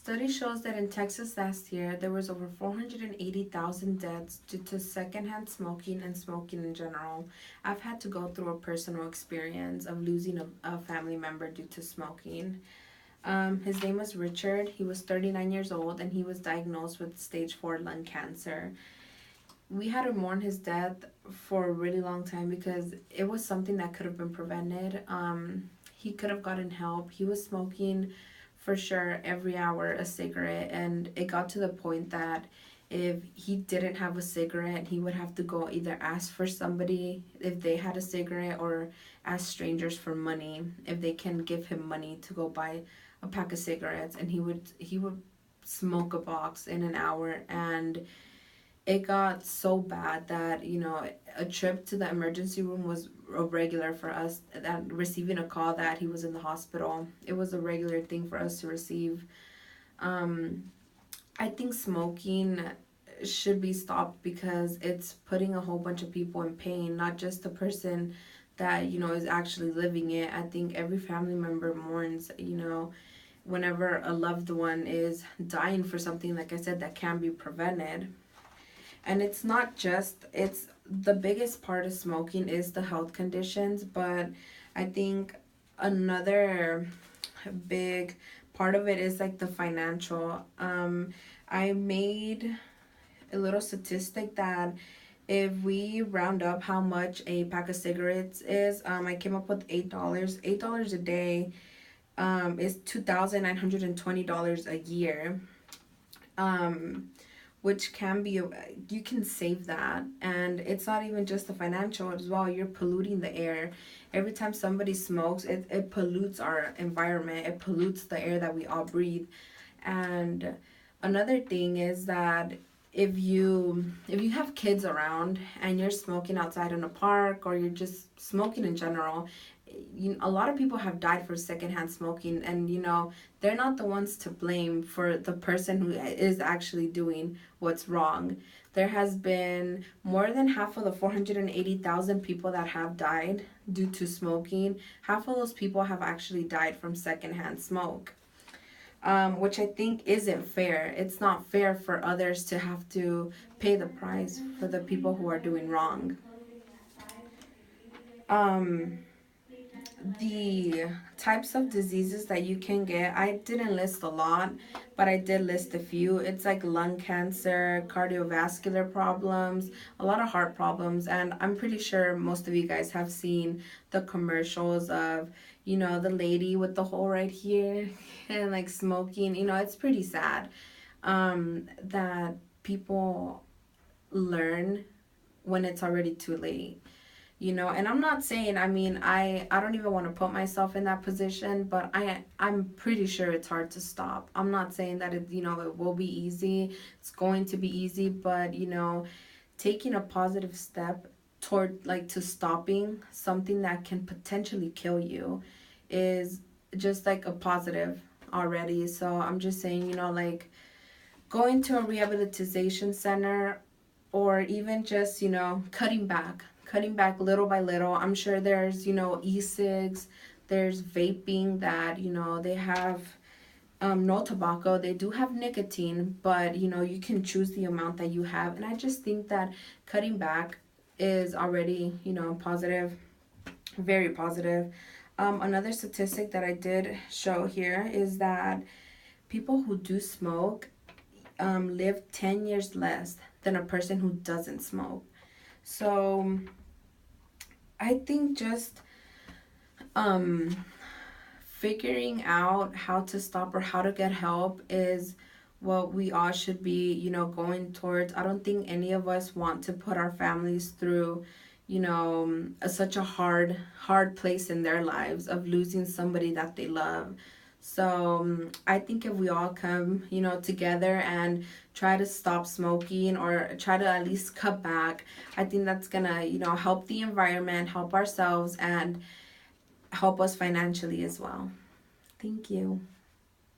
Study shows that in Texas last year, there was over 480,000 deaths due to secondhand smoking and smoking in general. I've had to go through a personal experience of losing a family member due to smoking. His name was Richard. He was 39 years old and he was diagnosed with stage 4 lung cancer. We had to mourn his death for a really long time because it was something that could have been prevented. He could have gotten help. He was smoking for sure every hour a cigarette, and it got to the point that if he didn't have a cigarette, he would have to go either ask for somebody if they had a cigarette or ask strangers for money if they can give him money to go buy a pack of cigarettes, and he would smoke a box in an hour. And it got so bad that a trip to the emergency room was a regular for us. That receiving a call that he was in the hospital, it was a regular thing for us to receive. um I think smoking should be stopped because it's putting a whole bunch of people in pain, not just the person that is actually living it. I think every family member mourns whenever a loved one is dying for something, like I said, that can be prevented. And it's not just, it's the biggest part of smoking is the health conditions, but I think another big part of it is like the financial. I made a little statistic that if we round up how much a pack of cigarettes is, I came up with $8. $8 a day is $2,920 a year. Um, which can be, you can save that. And it's not even just the financial as well, you're polluting the air. Every time somebody smokes, it pollutes our environment, it pollutes the air that we all breathe. And another thing is that if you have kids around and you're smoking outside in a park, or you're just smoking in general, a lot of people have died for secondhand smoking, and they're not the ones to blame for the person who is actually doing what's wrong. There has been more than half of the 480,000 people that have died due to smoking. Half of those people have actually died from secondhand smoke, which I think isn't fair. It's not fair for others to have to pay the price for the people who are doing wrong. Um, the types of diseases that you can get, I didn't list a lot, but I did list a few. It's like lung cancer, cardiovascular problems, a lot of heart problems. And I'm pretty sure most of you guys have seen the commercials of the lady with the hole right here and like smoking. It's pretty sad that people learn when it's already too late. And I'm not saying, I don't even want to put myself in that position, but I'm pretty sure it's hard to stop. I'm not saying that it will be easy. It's going to be easy, but taking a positive step toward, like, to stopping something that can potentially kill you is just like a positive already. So I'm just saying, like, going to a rehabilitation center, or even just cutting back little by little. I'm sure there's e-cigs, there's vaping that they have no tobacco. They do have nicotine, but you can choose the amount that you have. And I just think that cutting back is already positive, very positive. Another statistic that I did show here is that people who do smoke live 10 years less than a person who doesn't smoke. So I think just um, figuring out how to stop or how to get help is what we all should be, going towards. I don't think any of us want to put our families through, such a hard place in their lives of losing somebody that they love. So I think if we all come, together and try to stop smoking, or try to at least cut back, I think that's gonna, help the environment, help ourselves, and help us financially as well. Thank you.